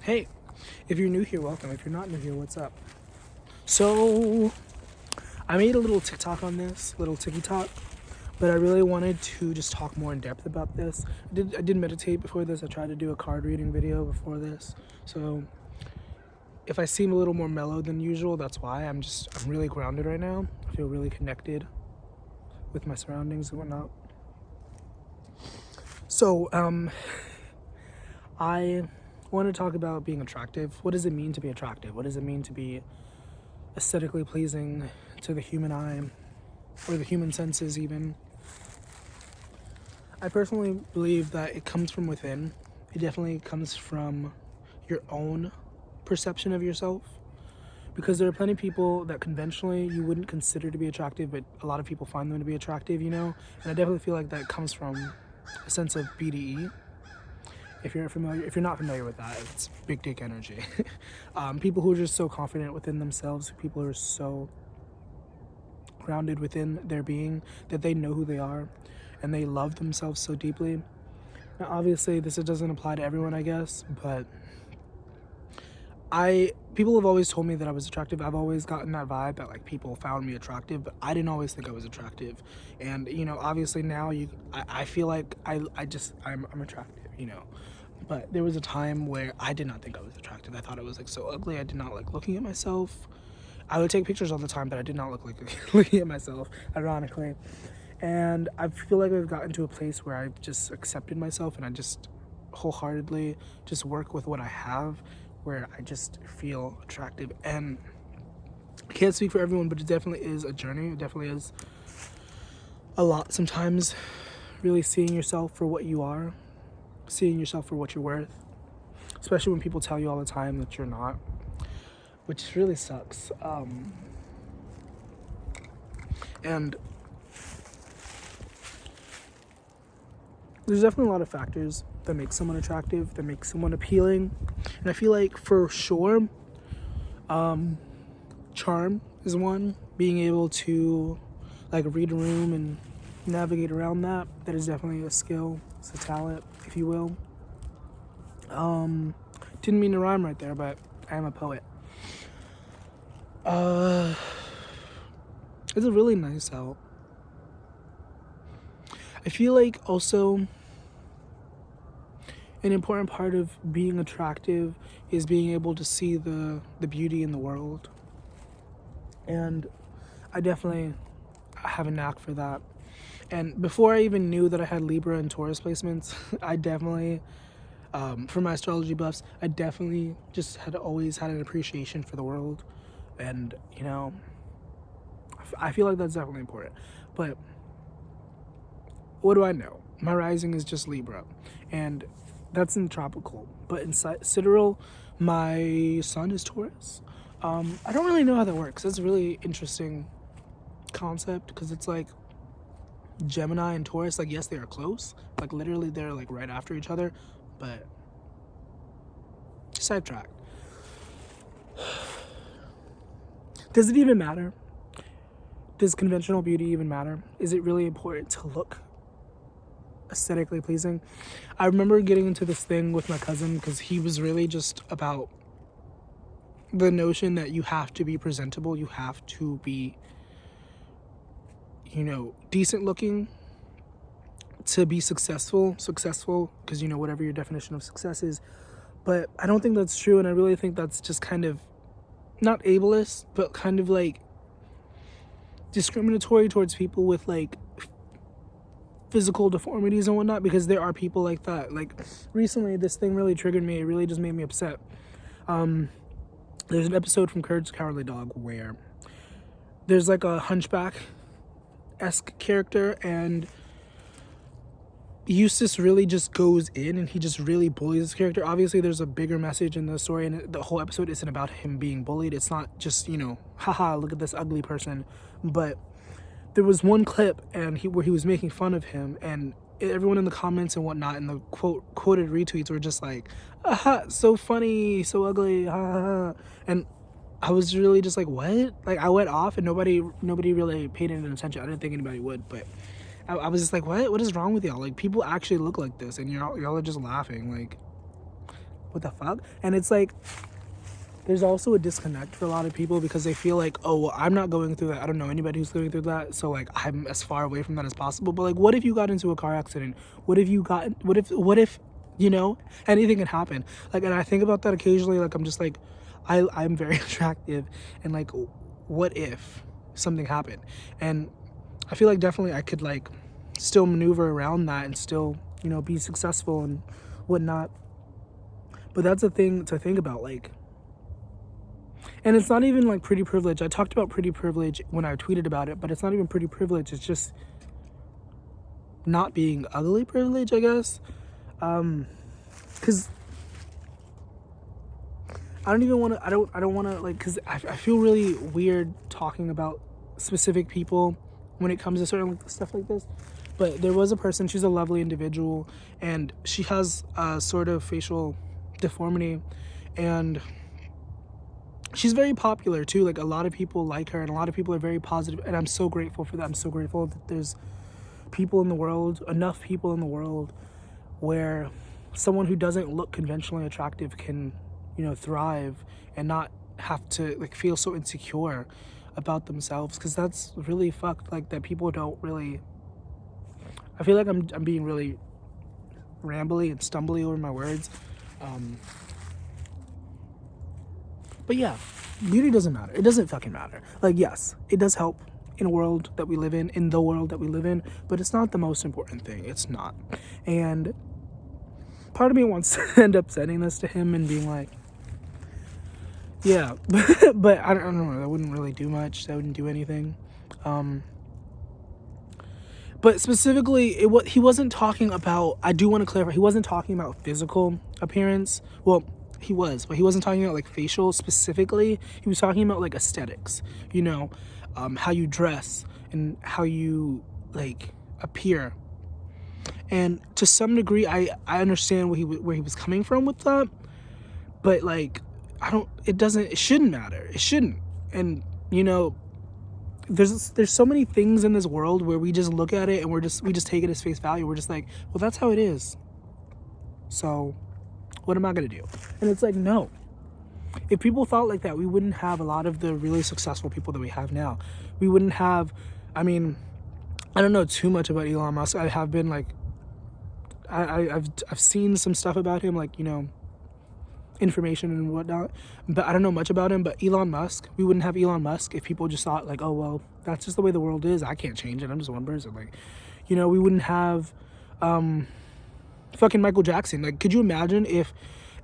Hey, if you're new here, welcome. If you're not new here, what's up? So, I made a little TikTok on this, little TikTok, but I really wanted to just talk more in depth about this. I did meditate before this. I tried to do a card reading video before this. So, if I seem a little more mellow than usual, that's why. I'm really grounded right now. I feel really connected with my surroundings and whatnot. So, I want to talk about being attractive. What does it mean to be attractive? What does it mean to be aesthetically pleasing to the human eye or the human senses even? I personally believe that it comes from within. It definitely comes from your own perception of yourself, because there are plenty of people that conventionally you wouldn't consider to be attractive, but a lot of people find them to be attractive, and I definitely feel like that comes from a sense of BDE. If you're not familiar with that, it's big dick energy. People who are just so confident within themselves, people who are so grounded within their being that they know who they are and they love themselves so deeply. Now, obviously, this doesn't apply to everyone, I guess, but people have always told me that I was attractive. I've always gotten that vibe that like people found me attractive, but I didn't always think I was attractive. And obviously now I feel like I'm attractive, But there was a time where I did not think I was attractive. I thought I was like so ugly. I did not like looking at myself. I would take pictures all the time, but I did not look like looking at myself, ironically. And I feel like I've gotten to a place where I've just accepted myself and I just wholeheartedly just work with what I have, where I just feel attractive. And I can't speak for everyone, but it definitely is a journey. It definitely is a lot sometimes, really seeing yourself for what you are, seeing yourself for what you're worth, especially when people tell you all the time that you're not, which really sucks. And there's definitely a lot of factors that make someone attractive, that make someone appealing. And I feel like for sure, charm is one. Being able to like read a room and navigate around that is definitely a skill. It's a talent, if you will. Didn't mean to rhyme right there, but I am a poet. It's a really nice out. I feel like also an important part of being attractive is being able to see the beauty in the world. And I definitely have a knack for that. And before I even knew that I had Libra and Taurus placements, I definitely, for my astrology buffs, I definitely just had always had an appreciation for the world. And, I feel like that's definitely important. But what do I know? My rising is just Libra. And that's in tropical. But in sidereal, my sun is Taurus. I don't really know how that works. That's a really interesting concept, because it's like Gemini and Taurus, like yes, they are close, like literally they're like right after each other, but sidetracked. Does it even matter? Does conventional beauty even matter? Is it really important to look aesthetically pleasing? I remember getting into this thing with my cousin because he was really just about the notion that you have to be presentable, you have to be decent looking to be successful, because whatever your definition of success is. But I don't think that's true, and I really think that's just kind of not ableist, but kind of like discriminatory towards people with like physical deformities and whatnot, because there are people like that. Like recently this thing really triggered me. It really just made me upset. There's an episode from Courage the Cowardly Dog where there's like a hunchback-esque character, and Eustace really just goes in and he just really bullies this character. Obviously there's a bigger message in the story, and the whole episode isn't about him being bullied. It's not just, haha, look at this ugly person. But there was one clip where he was making fun of him, and everyone in the comments and whatnot and the quoted retweets were just like, aha, so funny, so ugly, ha ha ha. And I was really just like, what? Like I went off and nobody really paid any attention. I didn't think anybody would, but I was just like, what is wrong with y'all? Like people actually look like this and y'all are just laughing. what the fuck? And it's like, there's also a disconnect for a lot of people because they feel like, oh, well, I'm not going through that. I don't know anybody who's going through that. So like, I'm as far away from that as possible. But like, what if you got into a car accident? What if, you know, anything can happen? Like, and I think about that occasionally. Like, I'm just like, I'm very attractive. And like, what if something happened? And I feel like definitely I could like still maneuver around that and still, you know, be successful and whatnot. But that's a thing to think about, like, and it's not even like pretty privilege. I talked about pretty privilege when I tweeted about it, but it's not even pretty privilege. It's just not being ugly privilege, I guess. Because I don't even want to, I don't want to, like, because I feel really weird talking about specific people when it comes to certain like, stuff like this. But there was a person, she's a lovely individual, and she has a sort of facial deformity, and she's very popular too. Like, a lot of people like her, and a lot of people are very positive, and I'm so grateful for that. I'm so grateful that there's people in the world, enough people in the world, where someone who doesn't look conventionally attractive can, you know, thrive and not have to like feel so insecure about themselves, because that's really fucked. Like, that people don't really, I feel like I'm being really rambly and stumbly over my words. But yeah, beauty doesn't matter. It doesn't fucking matter. Like, yes, it does help in a world that we live in the world that we live in, but it's not the most important thing. It's not. And part of me wants to end up sending this to him and being like, yeah, but I don't know. That wouldn't really do much. That wouldn't do anything. But specifically, what he wasn't talking about, I do want to clarify, he wasn't talking about physical appearance. Well, he was, but he wasn't talking about like facial specifically. He was talking about like aesthetics, you know, how you dress and how you like appear. And to some degree, I understand where he was coming from with that, but like, it shouldn't matter. It shouldn't. And you know, there's so many things in this world where we just look at it and we just take it as face value. We're just like, well, that's how it is. So what am I gonna do? And it's like, no. If people thought like that, we wouldn't have a lot of the really successful people that we have now. We wouldn't have, I mean, I don't know too much about Elon Musk. I have been like, I've seen some stuff about him, like, you know, information and whatnot, but I don't know much about him. But Elon Musk, we wouldn't have Elon Musk if people just thought like, oh, well, that's just the way the world is. I can't change it. I'm just one person. Like, you know, we wouldn't have, fucking Michael Jackson. Like, could you imagine if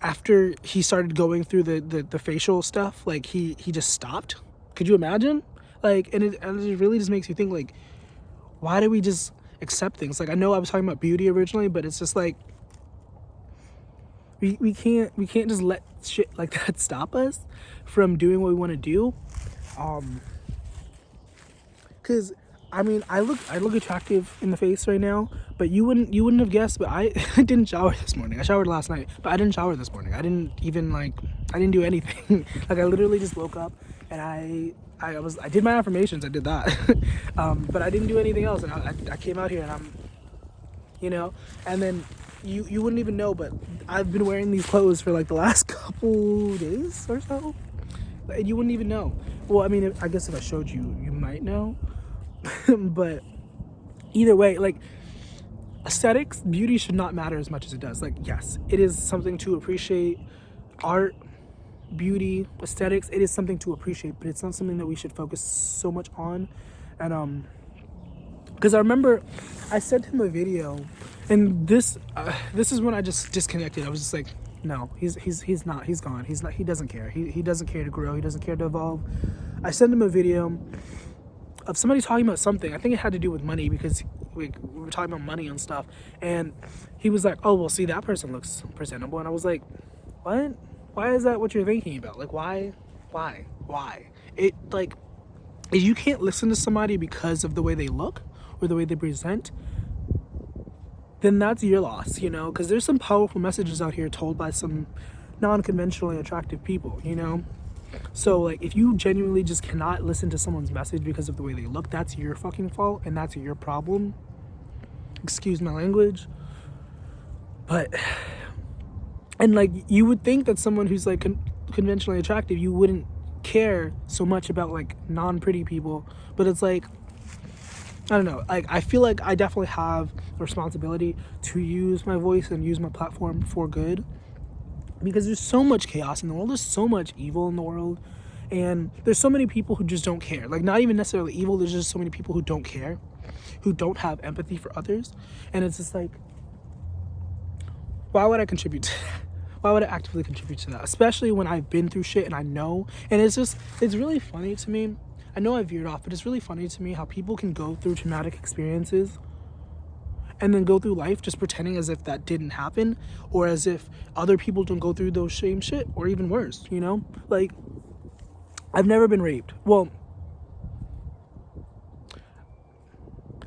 after he started going through the facial stuff, like he just stopped? Could you imagine? Like, and it really just makes you think, like, why do we just accept things? Like, I know I was talking about beauty originally, but it's just like, we can't just let shit like that stop us from doing what we want to do. Because I mean, I look attractive in the face right now, but you wouldn't have guessed. But I didn't shower this morning. I showered last night, but I didn't shower this morning. I didn't do anything. Like, I literally just woke up and I did my affirmations. I did that, but I didn't do anything else. And I came out here and I'm, you know, and then you wouldn't even know, but I've been wearing these clothes for like the last couple days or so, and you wouldn't even know. Well, I mean, I guess if I showed you, you might know. But either way, like, aesthetics, beauty should not matter as much as it does. Like, yes, it is something to appreciate. Art, beauty, aesthetics, it is something to appreciate, but it's not something that we should focus so much on. And because I remember I sent him a video, and this is when I just disconnected. I was just like, no, he's not, he's gone. He's not, he doesn't care. He doesn't care to grow. He doesn't care to evolve. I sent him a video of somebody talking about something. I think it had to do with money, because we were talking about money and stuff. And he was like, oh, well, see, that person looks presentable. And I was like, what? Why is that what you're thinking about? Like, why? It, like, if you can't listen to somebody because of the way they look or the way they present, then that's your loss, you know? Because there's some powerful messages out here told by some non-conventionally attractive people, you know? So, like, if you genuinely just cannot listen to someone's message because of the way they look, that's your fucking fault, and that's your problem. Excuse my language. But And like, you would think that someone who's like conventionally attractive, you wouldn't care so much about like non-pretty people, but it's like, I don't know, like I feel like I definitely have a responsibility to use my voice and use my platform for good, because there's so much chaos in the world, there's so much evil in the world, and there's so many people who just don't care. Like, not even necessarily evil, there's just so many people who don't care, who don't have empathy for others. And it's just like, why would I contribute to that? Why would I actively contribute to that? Especially when I've been through shit and I know. And it's really funny to me. I know I veered off, but it's really funny to me how people can go through traumatic experiences and then go through life just pretending as if that didn't happen, or as if other people don't go through those same shit, or even worse, you know? Like, I've never been raped. Well,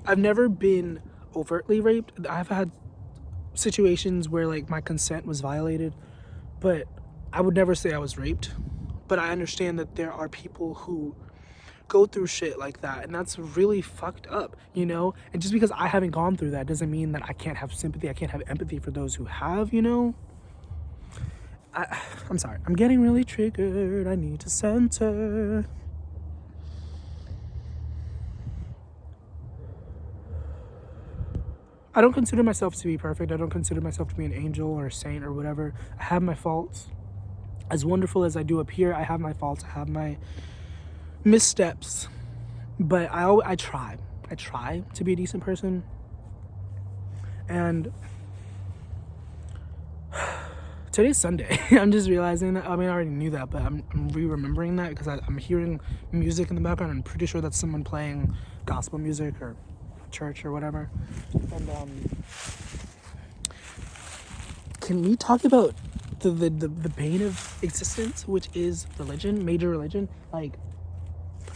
I've never been overtly raped. I've had situations where like my consent was violated, but I would never say I was raped. But I understand that there are people who go through shit like that, and that's really fucked up, you know? And just because I haven't gone through that doesn't mean that I can't have sympathy, I can't have empathy for those who have, you know? I'm sorry, I'm getting really triggered. I need to center. I don't consider myself to be perfect. I don't consider myself to be an angel or a saint or whatever. I have my faults. As wonderful as I do appear, I have my faults. I have my missteps. But I try. I try to be a decent person. And today's Sunday. I'm just realizing that. I mean, I already knew that, but I'm re-remembering that because I'm hearing music in the background. I'm pretty sure that's someone playing gospel music or church or whatever. And can we talk about the bane of existence, which is religion, major religion? Like,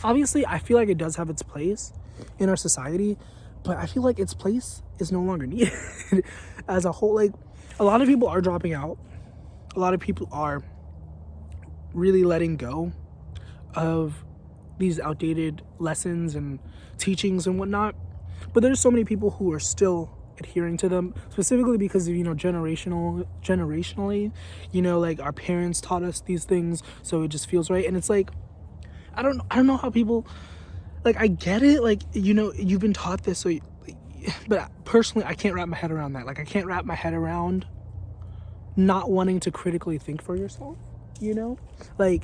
obviously I feel like it does have its place in our society, but I feel like its place is no longer needed as a whole. Like, a lot of people are dropping out, a lot of people are really letting go of these outdated lessons and teachings and whatnot. But there's so many people who are still adhering to them, specifically because of, you know, generationally, you know, like our parents taught us these things, so it just feels right. And it's like, I don't know how people, like, I get it, like, you know, you've been taught this, so but personally I can't wrap my head around that. Like, I can't wrap my head around not wanting to critically think for yourself, you know? Like,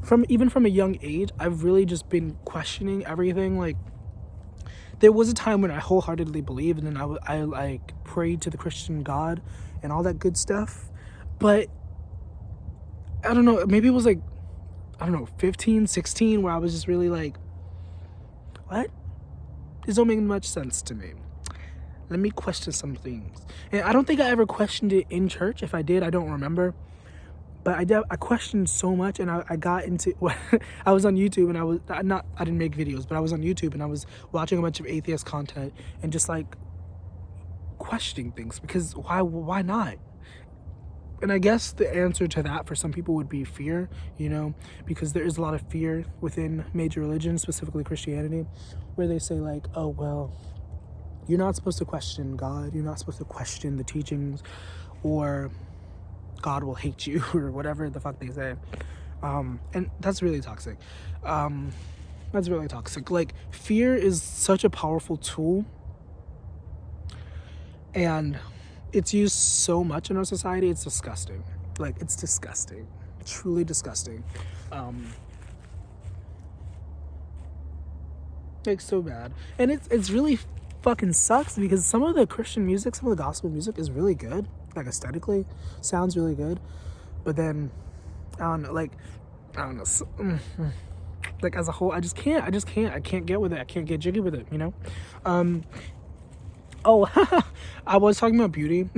from a young age, I've really just been questioning everything. Like, there was a time when I wholeheartedly believed, and then I like prayed to the Christian God and all that good stuff. But I don't know, maybe it was like, I don't know, 15, 16, where I was just really like, what? This don't make much sense to me. Let me question some things. And I don't think I ever questioned it in church. If I did, I don't remember. But I questioned so much, and I got into, I was on YouTube, and I didn't make videos, but I was on YouTube, and I was watching a bunch of atheist content, and just like questioning things, because why not? And I guess the answer to that for some people would be fear, you know, because there is a lot of fear within major religions, specifically Christianity, where they say like, oh, well, you're not supposed to question God, you're not supposed to question the teachings, or God will hate you, or whatever the fuck they say. And that's really toxic. That's really toxic. Like, fear is such a powerful tool, and it's used so much in our society. It's disgusting. Like, it's disgusting. Truly disgusting. Like, so bad. And it's really fucking sucks, because some of the Christian music, some of the gospel music is really good. Like, aesthetically sounds really good, but then I don't know, like as a whole, I can't get with it. I can't get jiggy with it, you know. I was talking about beauty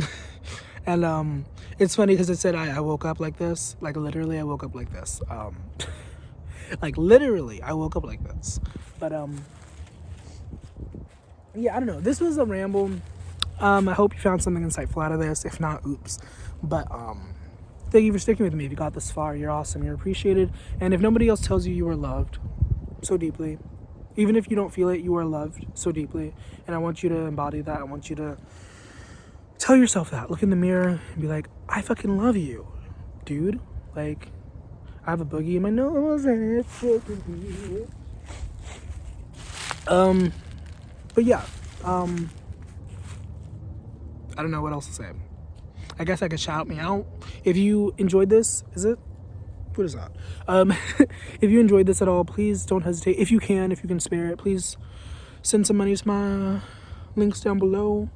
and it's funny because it said I woke up like this. Like, literally I woke up like this. Like, literally I woke up like this. But yeah, I don't know, this was a ramble. I hope you found something insightful out of this. If not, oops. But thank you for sticking with me. If you got this far, you're awesome. You're appreciated. And if nobody else tells you you are loved so deeply, even if you don't feel it, you are loved so deeply. And I want you to embody that. I want you to tell yourself that. Look in the mirror and be like, I fucking love you, dude. Like, I have a boogie in my nose and it's fucking but yeah, I don't know what else to say. I guess I could shout me out. If you enjoyed this, is it? What is that? If you enjoyed this at all, please don't hesitate. If you can spare it, please send some money to my links down below.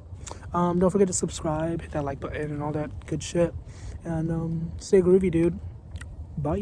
Don't forget to subscribe, hit that like button and all that good shit. And stay groovy, dude. Bye.